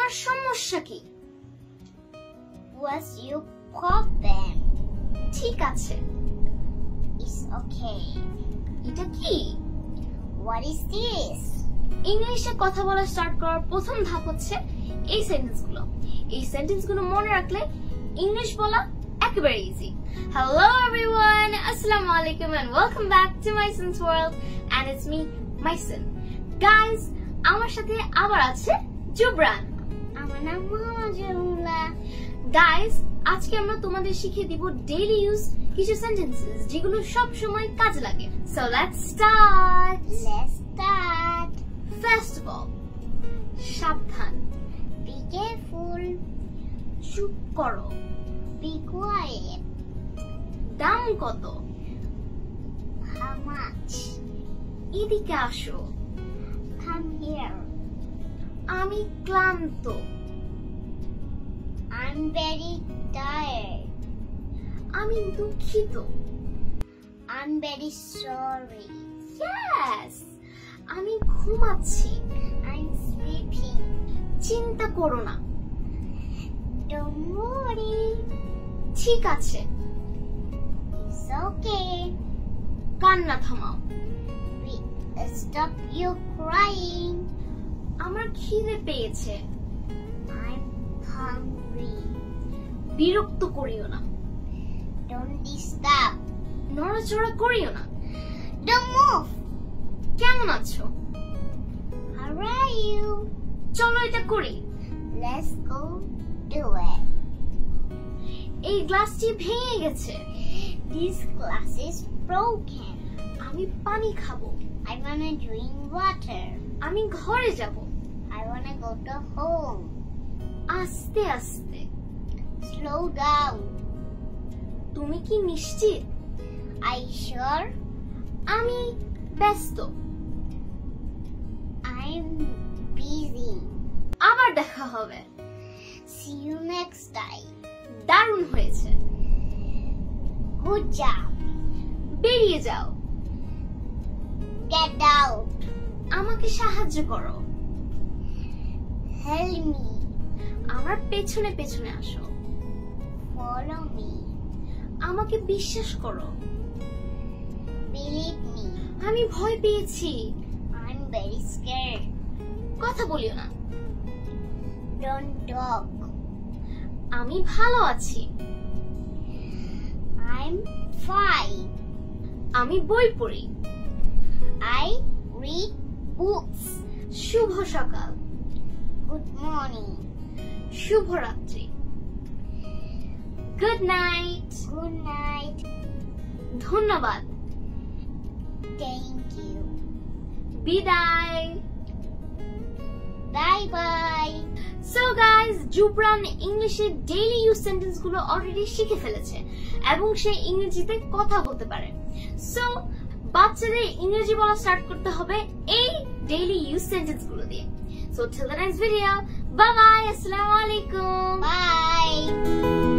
তোমার সমস্যা কি? What's your problem? ঠিক আছে। It's okay. এটা কি? What is this? ইংলিশে কথা বলা স্টার্ট করার প্রথম ধাপ হচ্ছে এই সেন্টেন্সগুলো। এই সেন্টেন্সগুলো মনে রাখলে ইংলিশ বলা একেবারে easy. Hello everyone, Assalamu alaikum and welcome back to Myson's World and it's me, Myson. Guys, আমার সাথে আবার আছে জুবরান। আমার নাম মোহাম্মদুল্লাহ। Guys, আজকে আমরা তোমাদের শিখিয়ে দিব ডেইলি ইউজ কিছু সেন্টেন্সেস যেগুলো সব সময় কাজে লাগে। So let's start. First of all, সাবধান। Be careful. চুপ করো। Be quiet. দাম কত? How much? এদিকে আসো। Come here. আমি ক্লান্ত। I'm very tired. আমি দুঃখিত। I'm very sorry. Yes, আমি ঘুমাচ্ছি। I'm sleeping. চিন্তা করো না। Don't worry. ঠিক আছে। It's okay. কান্না থামাও। Stop you crying. আমার খিদে পেয়েছে। I'm hungry. বিরক্ত করিও না। Don't disturb. নড়াচড়া করিও না। Don't move. কেমন আছো? How are you? চলো এটা করি। Let's go do it. এই গ্লাসটি ভেঙে গেছে। This glass is broken. আমি পানি খাবো। I wanna drink water. আমি ঘরে যাব। I wanna go to home. আস্তে আস্তে। Slow down. তুমি কি নিশ্চিত? Are you sure? আমি ব্যস্ত। I'm busy. আবার দেখা হবে। See you next time. দারুণ হয়েছে। Good job. বেরিয়ে যাও। Get out. আমাকে সাহায্য করো। Help me. আমার পেছনে পেছনে আসো। Follow me. আমাকে বিশ্বাস করো। Believe me. আমি ভয় পেয়েছি। I'm very scared. কথা বলিও না। Don't talk. আমি ভালো আছি। I'm fine. আমি বই পড়ি। I read books. শুভ সকাল। Good morning. শুভরাত্রি। Good night. Good night. ধন্যবাদ। Thank you. বিদায়। Bye bye. So guys, Jubran ইংলিশে ডেইলি ইউজ সেন্টেন্স গুলো অলরেডি শিখে ফেলেছে এবং সে ইংরেজিতে কথা বলতে পারে। সো বাচ্চাদের ইংরেজি বলা স্টার্ট করতে হবে এই ডেইলি ইউজ সেন্টেন্স গুলো দিয়ে। So till the next video, bye bye, assalamu alaikum. Bye.